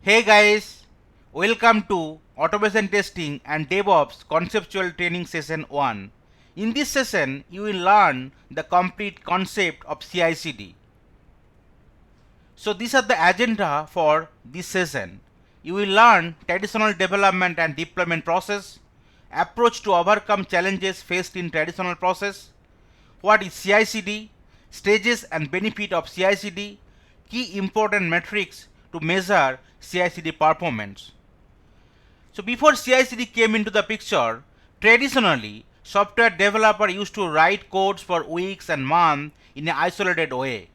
Hey guys, welcome to Automation Testing and DevOps Conceptual Training Session 1. In this session, you will learn the complete concept of CICD. So these are the agenda for this session. You will learn traditional development and deployment process, approach to overcome challenges faced in traditional process, what is CICD, stages and benefit of CICD, key important metrics to measure CICD performance. So before CICD came into the picture, traditionally software developer used to write codes for weeks and months in an isolated way.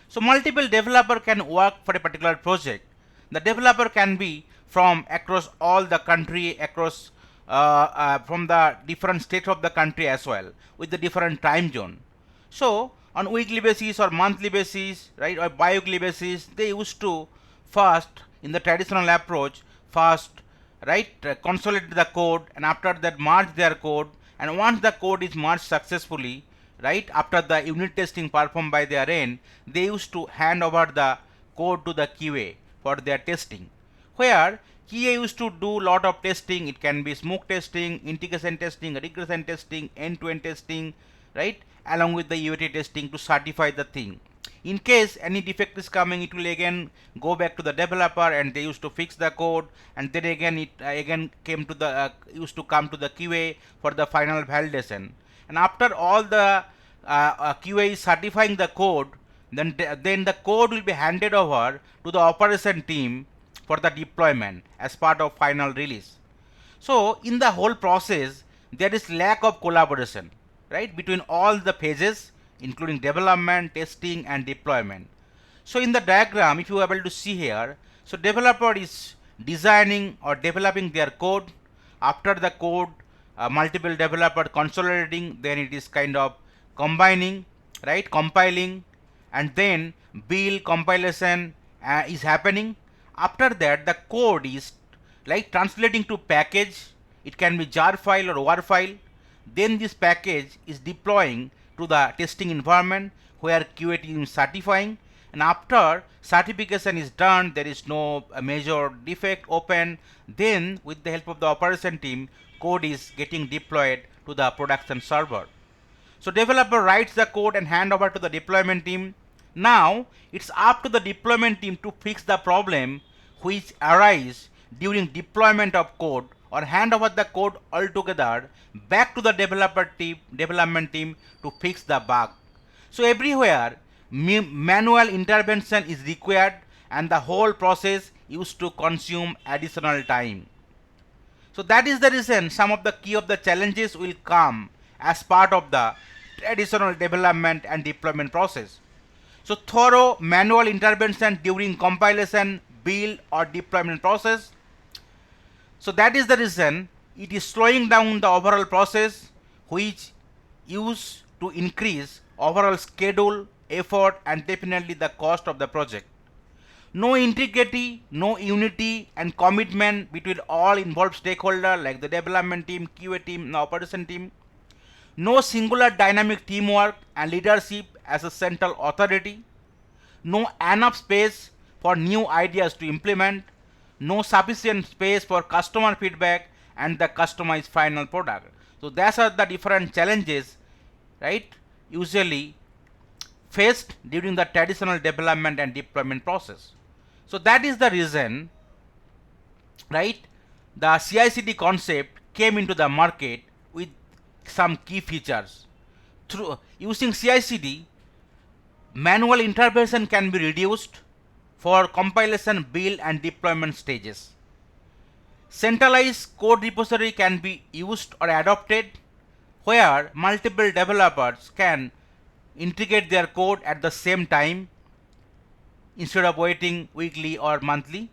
So multiple developer can work for a particular project. The developer can be from across all the country, across from the different states of the country as well, with the different time zone. So on weekly basis or monthly basis, right, or bi-weekly basis, they used to first, in the traditional approach, first, right, consolidate the code, and after that merge their code. And once the code is merged successfully, right, after the unit testing performed by their end, they used to hand over the code to the QA for their testing, where QA used to do lot of testing. It can be smoke testing, integration testing, regression testing, end-to-end testing, right, along with the UAT testing to certify the thing. In case any defect is coming, it will again go back to the developer and they used to fix the code, and then again it again came to the used to come to the QA for the final validation. And after all the QA is certifying the code, then the code will be handed over to the operation team for the deployment as part of final release. So in the whole process, there is lack of collaboration, right, between all the phases, including development, testing, and deployment. So in the diagram, if you are able to see here, so developer is designing or developing their code. After the code, multiple developer consolidating, then it is kind of combining, right, compiling, and then build compilation is happening. After that, the code is like translating to package. It can be jar file or war file. Then this package is deploying to the testing environment where QA team is certifying, and after certification is done, there is no major defect open, then with the help of the operation team, code is getting deployed to the production server. So developer writes the code and hand over to the deployment team. Now it's up to the deployment team to fix the problem which arise during deployment of code, or hand over the code altogether back to the development team to fix the bug. So everywhere manual intervention is required, and the whole process used to consume additional time. So that is the reason some of the key of the challenges will come as part of the traditional development and deployment process. So thorough manual intervention during compilation, build, or deployment process. So that is the reason it is slowing down the overall process, which used to increase overall schedule, effort, and definitely the cost of the project. No integrity, no unity and commitment between all involved stakeholders like the development team, QA team, and the operation team. No singular dynamic teamwork and leadership as a central authority. No enough space for new ideas to implement. No sufficient space for customer feedback and the customized final product. So those are the different challenges, right, usually faced during the traditional development and deployment process. So that is the reason, right, the CICD concept came into the market with some key features. Through using CICD, manual intervention can be reduced for compilation, build, and deployment stages. Centralized code repository can be used or adopted, where multiple developers can integrate their code at the same time instead of waiting weekly or monthly.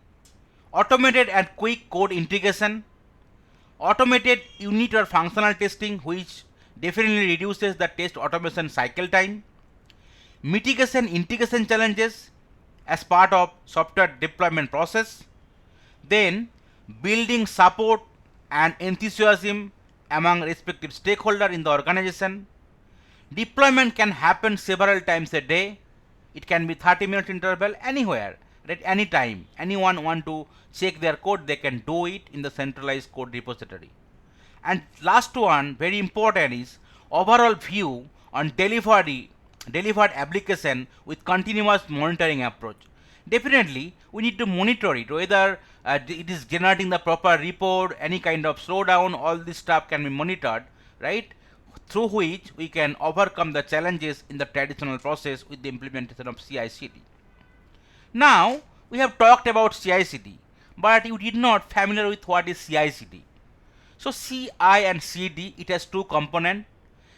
Automated and quick code integration. Automated unit or functional testing, which definitely reduces the test automation cycle time. Mitigation integration challenges as part of software deployment process. Then building support and enthusiasm among respective stakeholders in the organization. Deployment can happen several times a day. It can be 30 minute interval anywhere, Right, anytime anyone want to check their code, they can do it in the centralized code repository. And last one, very important, is overall view on delivered application with continuous monitoring approach. Definitely, we need to monitor it whether it is generating the proper report, any kind of slowdown. All this stuff can be monitored, right? Through which we can overcome the challenges in the traditional process with the implementation of CI/CD. Now we have talked about CI/CD, but you did not familiar with what is CI/CD. So CI and CD, it has two components.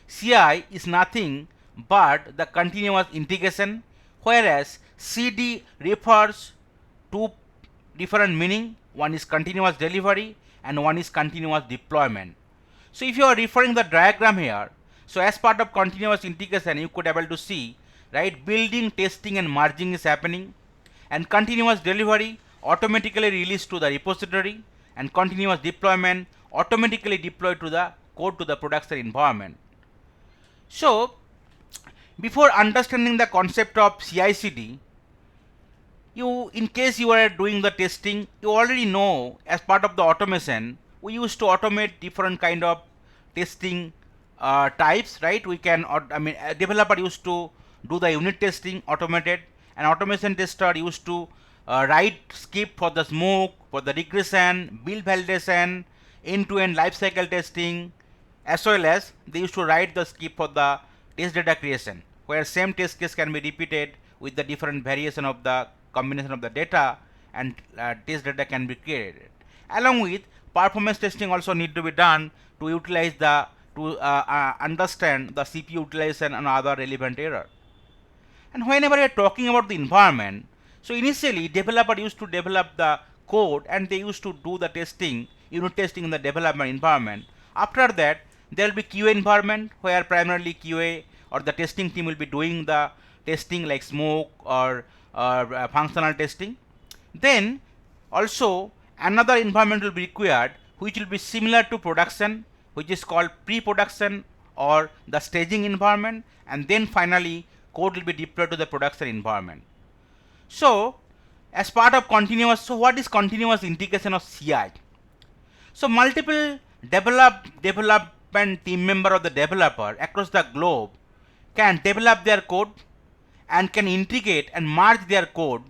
CI is nothing but the continuous integration, whereas CD refers to different meaning. One is continuous delivery and one is continuous deployment. So if you are referring the diagram here, so as part of continuous integration, you could able to see, right, building, testing and merging is happening, and continuous delivery automatically released to the repository, and continuous deployment automatically deployed to the code to the production environment. So before understanding the concept of CI/CD, you, in case you are doing the testing, you already know as part of the automation, we used to automate different kind of testing types, right? We can, a developer used to do the unit testing automated, and automation tester used to write script for the smoke, for the regression, build validation, end-to-end lifecycle testing, as well as they used to write the script for the test data creation, where same test case can be repeated with the different variation of the combination of the data, and test data can be created. Along with performance testing also need to be done to utilize the understand the CPU utilization and other relevant error. And whenever we are talking about the environment, so initially developer used to develop the code and they used to do the testing, unit testing in the development environment. After that, there will be QA environment where primarily QA or the testing team will be doing the testing like smoke or functional testing. Then also another environment will be required which will be similar to production, which is called pre-production or the staging environment, and then finally code will be deployed to the production environment. So as part of continuous, so what is continuous integration of CI? So multiple development team member of the developer across the globe can develop their code and can integrate and merge their code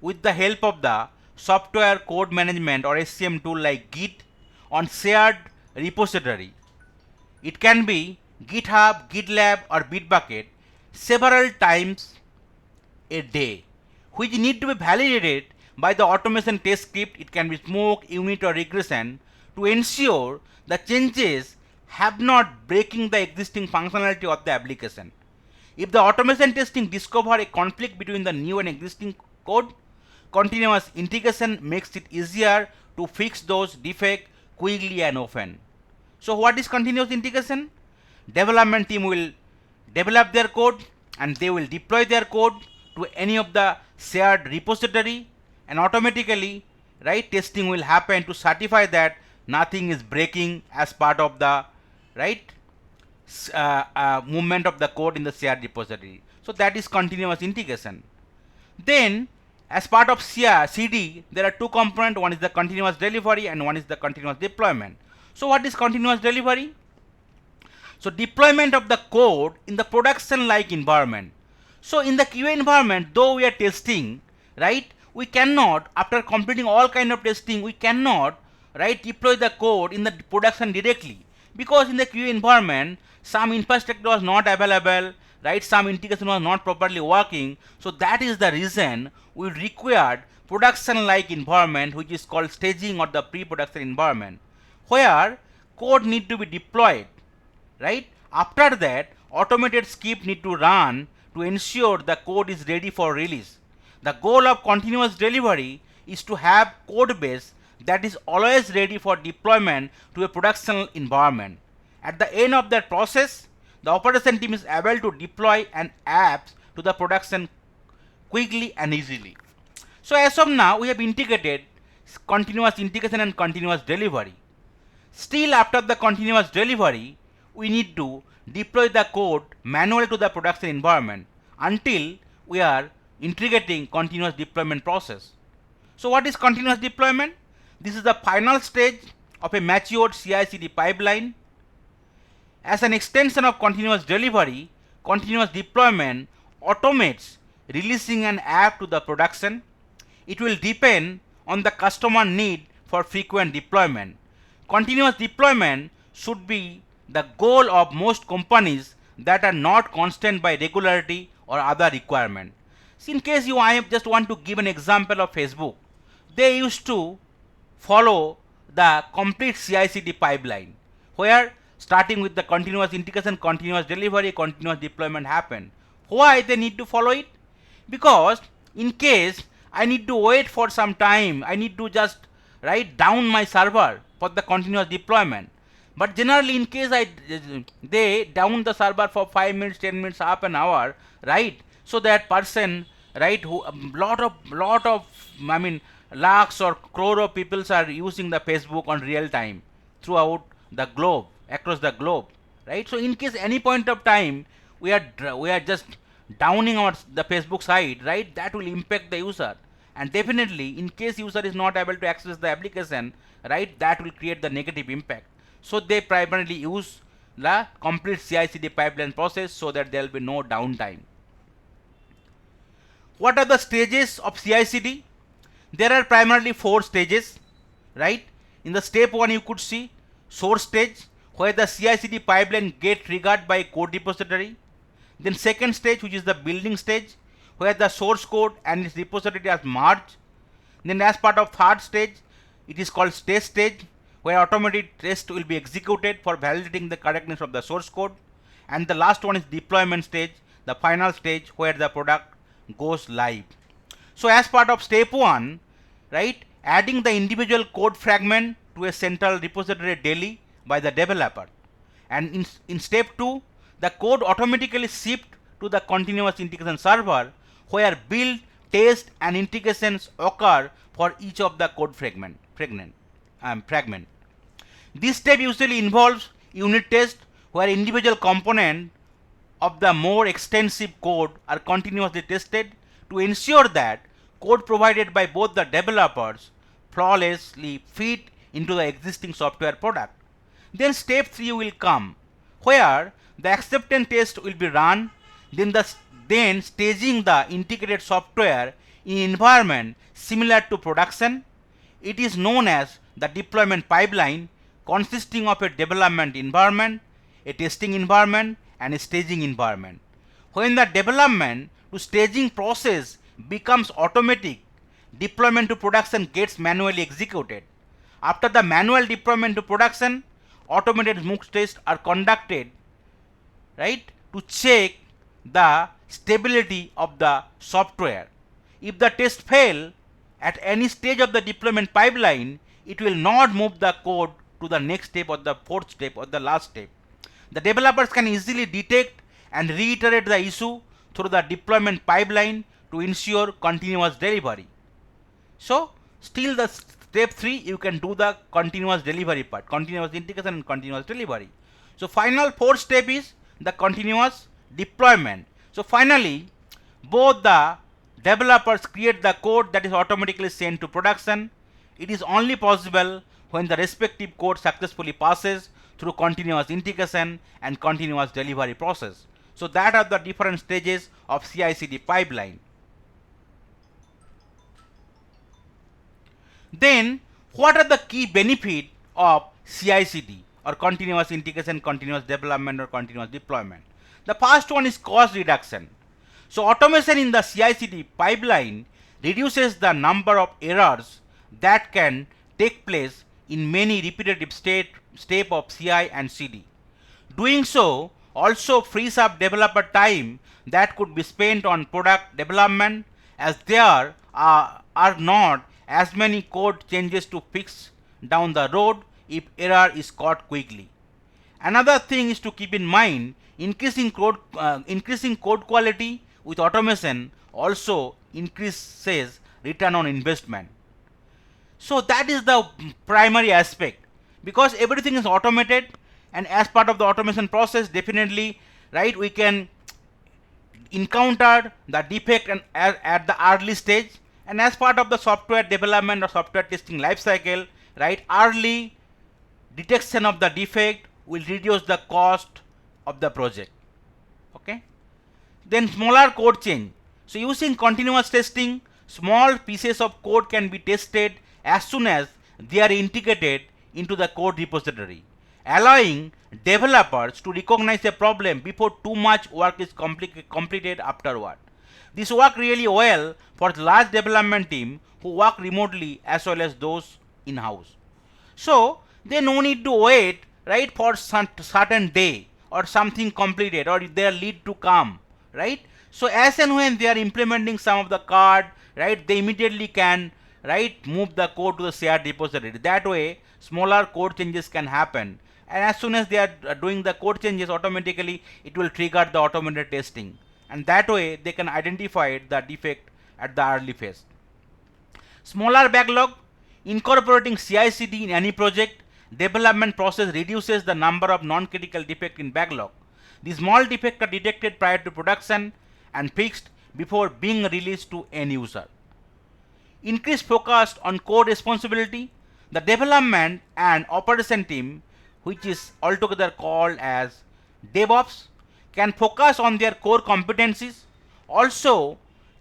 with the help of the software code management or SCM tool like Git on shared repository. It can be GitHub, GitLab or Bitbucket several times a day, which need to be validated by the automation test script. It can be smoke, unit or regression to ensure the changes have not breaking the existing functionality of the application. If the automation testing discover a conflict between the new and existing code, continuous integration makes it easier to fix those defects quickly and often. So what is continuous integration? Development team will develop their code and they will deploy their code to any of the shared repository, and automatically, right, testing will happen to certify that nothing is breaking as part of the, right, movement of the code in the shared repository. So that is continuous integration. Then as part of CD, there are two components. One is the continuous delivery and one is the continuous deployment. So what is continuous delivery? So deployment of the code in the production like environment. So in the QA environment, though we are testing, right, we cannot, after completing all kind of testing, we cannot, right, deploy the code in the production directly, because in the QA environment some infrastructure was not available, right, some integration was not properly working. So that is the reason we required production like environment, which is called staging or the pre-production environment, where code need to be deployed, right. After that, automated script need to run to ensure the code is ready for release. The goal of continuous delivery is to have code base that is always ready for deployment to a production environment. At the end of that process, the operation team is able to deploy an apps to the production quickly and easily. So as of now, we have integrated continuous integration and continuous delivery. Still, after the continuous delivery, we need to deploy the code manually to the production environment until we are integrating continuous deployment process. So what is continuous deployment? This is the final stage of a matured CI/CD pipeline. As an extension of continuous delivery, continuous deployment automates releasing an app to the production. It will depend on the customer need for frequent deployment. Continuous deployment should be the goal of most companies that are not constant by regularity or other requirement. So in case I just want to give an example of Facebook, they used to follow the complete CI/CD pipeline, where starting with the continuous integration, continuous delivery, continuous deployment happen. Why they need to follow it? Because in case I need to wait for some time, I need to just write down my server for the continuous deployment. But generally, in case they down the server for 5 minutes, 10 minutes, half an hour, right? So that person, right, who lot of I mean lakhs or crore of people are using the Facebook on real time throughout the globe, across the globe, right? So in case any point of time we are just downing the Facebook site, right, that will impact the user. And definitely in case user is not able to access the application, right, that will create the negative impact. So they primarily use the complete CI/CD pipeline process so that there will be no downtime. What are the stages of CI/CD? There are primarily 4 stages, right? In the step 1 you could see source stage, where the CI/CD pipeline get triggered by code repository. Then second stage, which is the building stage, where the source code and its repository are merged. Then as part of third stage, it is called test stage, where automated test will be executed for validating the correctness of the source code. And the last one is deployment stage, the final stage where the product goes live. So as part of step 1, right, adding the individual code fragment to a central repository daily by the developer. And in step 2, the code automatically shipped to the continuous integration server, where build, test and integrations occur for each of the code fragment. This step usually involves unit test, where individual component of the more extensive code are continuously tested to ensure that code provided by both the developers flawlessly fit into the existing software product. Then step 3 will come, where the acceptance test will be run, then staging the integrated software in environment similar to production. It is known as the deployment pipeline, consisting of a development environment, a testing environment and a staging environment. When the development to staging process becomes automatic, deployment to production gets manually executed. After the manual deployment to production, automated smoke tests are conducted, right, to check the stability of the software. If the test fail at any stage of the deployment pipeline, it will not move the code to the next step or the fourth step or the last step. The developers can easily detect and reiterate the issue through the deployment pipeline to ensure continuous delivery. So still the step 3 you can do the continuous delivery part, continuous integration and continuous delivery. So final 4th step is the continuous deployment. So finally both the developers create the code that is automatically sent to production. It is only possible when the respective code successfully passes through continuous integration and continuous delivery process. So that are the different stages of CI/CD pipeline. Then what are the key benefits of CI/CD or continuous integration, continuous development or continuous deployment? The first one is cost reduction. So automation in the CI/CD pipeline reduces the number of errors that can take place in many repetitive step of CI and CD. Doing so also frees up developer time that could be spent on product development, as there are not as many code changes to fix down the road if error is caught quickly. Another thing is to keep in mind, increasing code quality with automation also increases return on investment. So that is the primary aspect, because everything is automated, and as part of the automation process, definitely, right, we can encounter the defect at the early stage, and as part of the software development or software testing life cycle, right, early detection of the defect will reduce the cost of the project. Okay. Then smaller code change. So using continuous testing, small pieces of code can be tested as soon as they are integrated into the code repository, allowing developers to recognize a problem before too much work is completed afterward. This works really well for the large development team who work remotely as well as those in-house. So they no need to wait, right, for certain day or something completed or their lead to come, right. So as and when they are implementing some of the code, right, they immediately can, right, move the code to the shared repository. That way smaller code changes can happen, and as soon as they are doing the code changes, automatically it will trigger the automated testing, and that way they can identify the defect at the early phase. Smaller backlog. Incorporating CICD in any project development process reduces the number of non-critical defects in backlog. The small defects are detected prior to production and fixed before being released to end user. Increased focus on code responsibility. The development and operation team, which is altogether called as DEVOPS, can focus on their core competencies. Also,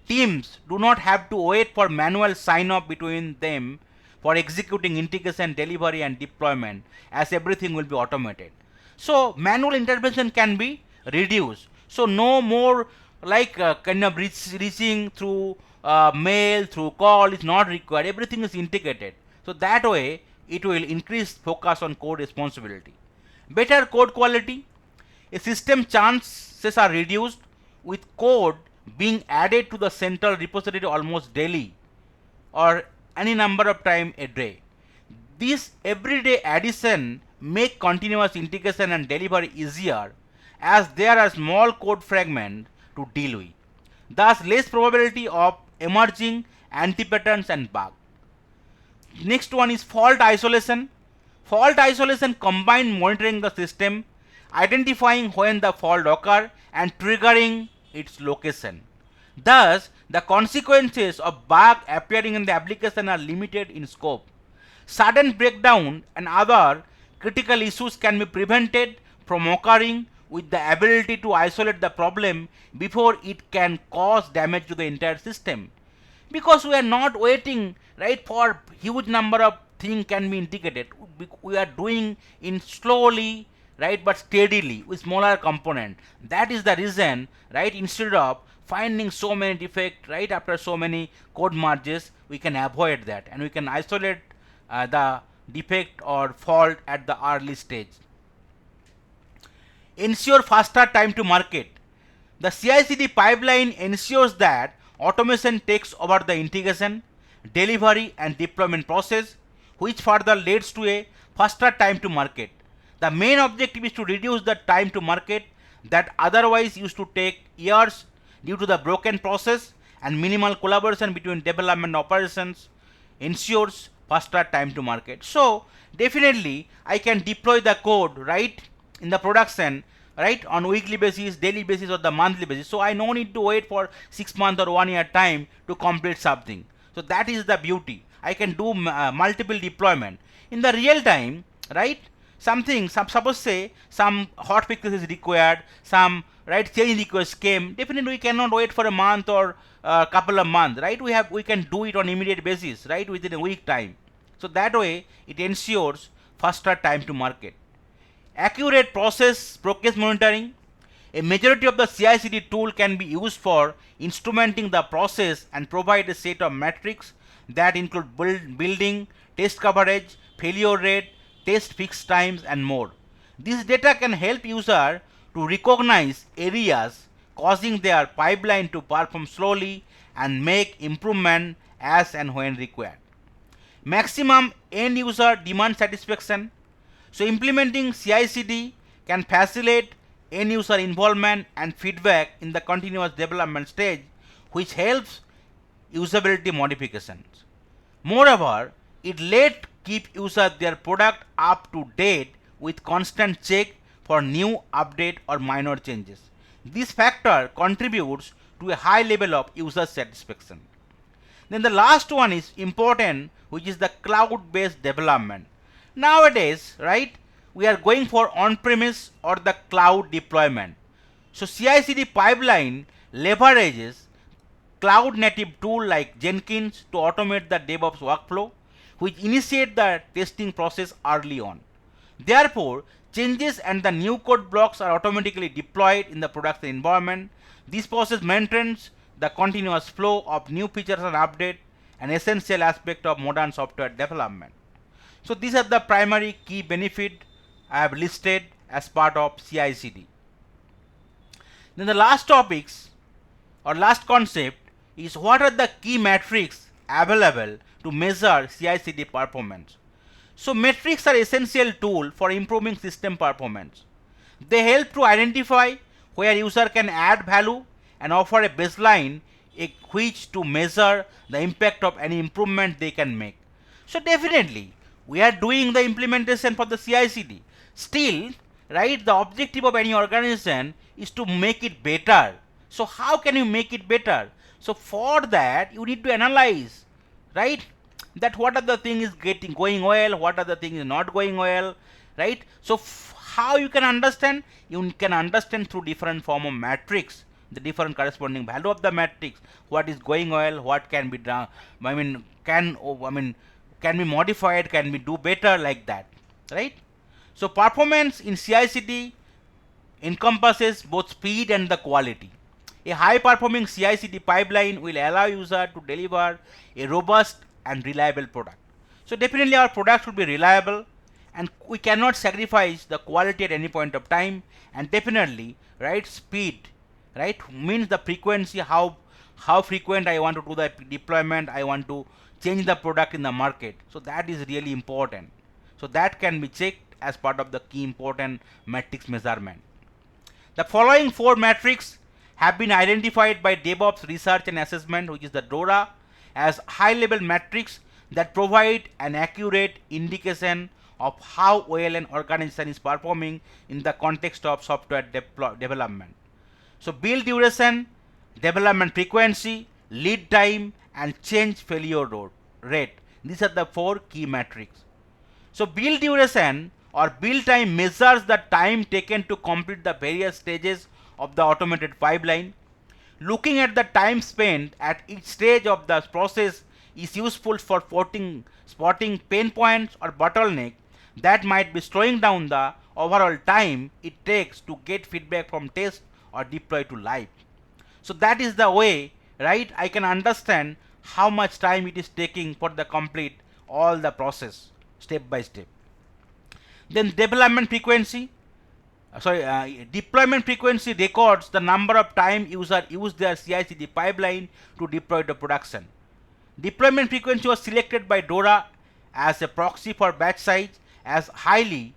teams do not have to wait for manual sign-off between them for executing integration, delivery and deployment, as everything will be automated. So manual intervention can be reduced. So no more like kind of reaching through mail, through call is not required. Everything is integrated. So that way it will increase focus on code responsibility. Better code quality. A system chances are reduced with code being added to the central repository almost daily or any number of time a day. This everyday addition make continuous integration and delivery easier, as there are small code fragments to deal with, thus less probability of emerging anti-patterns and bugs. Next one is fault isolation. Fault isolation combines monitoring the system, identifying when the fault occurs and triggering its location. Thus, the consequences of bug appearing in the application are limited in scope. Sudden breakdown and other critical issues can be prevented from occurring with the ability to isolate the problem before it can cause damage to the entire system. Because we are not waiting, right, for huge number of things can be integrated. We are doing in slowly, right, but steadily with smaller component. That is the reason, right, instead of finding so many defects, right, after so many code merges, we can avoid that and we can isolate the defect or fault at the early stage. Ensure faster time to market. The CI/CD pipeline ensures that automation takes over the integration, delivery and deployment process, which further leads to a faster time to market. The main objective is to reduce the time to market that otherwise used to take years due to the broken process, and minimal collaboration between development operations ensures faster time to market. So definitely I can deploy the code, right, in the production, right, on weekly basis, daily basis or the monthly basis. So I no need to wait for 6 months or 1 year time to complete something. So that is the beauty. I can do multiple deployment in the real time, right. Suppose say some hot fixes is required, some, right, change request came. Definitely we cannot wait for a month or a couple of months, right. We can do it on immediate basis, right, within a week time. So that way it ensures faster time to market. Accurate progress monitoring. A majority of the CI/CD tool can be used for instrumenting the process and provide a set of metrics that include building, test coverage, failure rate, test fix times and more. This data can help user to recognize areas causing their pipeline to perform slowly and make improvement as and when required. Maximum end user demand satisfaction. So implementing CI/CD can facilitate end user involvement and feedback in the continuous development stage, which helps usability modifications. Moreover, it let keep user their product up to date with constant check for new update or minor changes. This factor contributes to a high level of user satisfaction. Then the last one is important, which is the cloud-based development. Nowadays, right, we are going for on-premise or the cloud deployment. So CI/CD pipeline leverages cloud-native tool like Jenkins to automate the DevOps workflow, which initiate the testing process early on. Therefore, changes and the new code blocks are automatically deployed in the production environment. This process maintains the continuous flow of new features and update, an essential aspect of modern software development. So these are the primary key benefit I have listed as part of CI/CD. Then the last topics or last concept is what are the key metrics available to measure CI/CD performance. So metrics are essential tool for improving system performance. They help to identify where user can add value and offer a baseline which to measure the impact of any improvement they can make. So definitely we are doing the implementation for the CI/CD. Still, right, the objective of any organization is to make it better. So how can you make it better? So for that you need to analyze, right, that what are the things is going well, what are the things is not going well, right? So how you can understand? You can understand through different form of matrix, the different corresponding value of the matrix, what is going well, what can be done, can be modified, can be do better, like that, right? So performance in CI/CD encompasses both speed and the quality. A high performing CI/CD pipeline will allow user to deliver a robust and reliable product. So definitely our product should be reliable, and we cannot sacrifice the quality at any point of time. And definitely, right, speed, right, means the frequency, how frequent I want to do the deployment, I want to change the product in the market. So that is really important. So that can be checked as part of the key important metrics measurement. The following four metrics have been identified by DevOps Research and Assessment, which is the DORA, as high-level metrics that provide an accurate indication of how well an organization is performing in the context of software development. So build duration, development frequency, lead time, and change failure rate. These are the four key metrics. So build duration or build time measures the time taken to complete the various stages of the automated pipeline. Looking at the time spent at each stage of the process is useful for spotting pain points or bottleneck that might be slowing down the overall time it takes to get feedback from test or deploy to live. So that is the way, right, I can understand how much time it is taking for the complete all the process step by step. Then deployment frequency records the number of time user use their CI/CD pipeline to deploy the production. Deployment frequency was selected by DORA as a proxy for batch size, as highly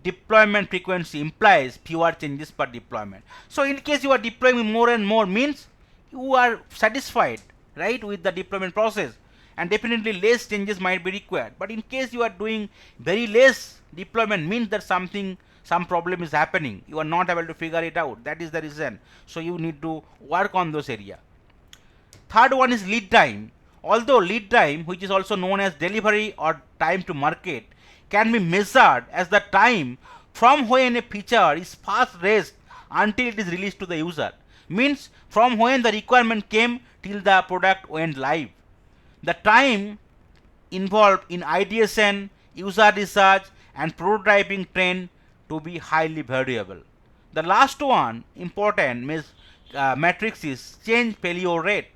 deployment frequency implies fewer changes per deployment. So in case you are deploying more and more, means you are satisfied, right, with the deployment process, and definitely less changes might be required. But in case you are doing very less deployment, means that some problem is happening, you are not able to figure it out. That is the reason. So you need to work on those area. Third one is lead time. Although lead time, which is also known as delivery or time to market, can be measured as the time from when a feature is first raised until it is released to the user. Means from when the requirement came till the product went live. The time involved in ideation, user research, and prototyping trend to be highly variable. The last one important matrix is change failure rate.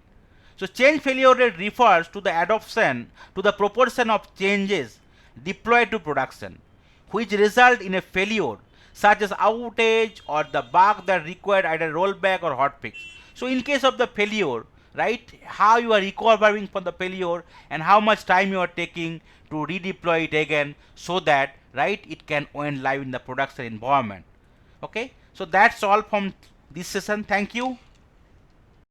So change failure rate refers to the adoption to the proportion of changes deployed to production which result in a failure, such as outage or the bug that required either rollback or hotfix. So in case of the failure, right, how you are recovering from the failure and how much time you are taking to redeploy it again, so that, right, it can went live in the production environment. Okay, so that's all from this session. Thank you.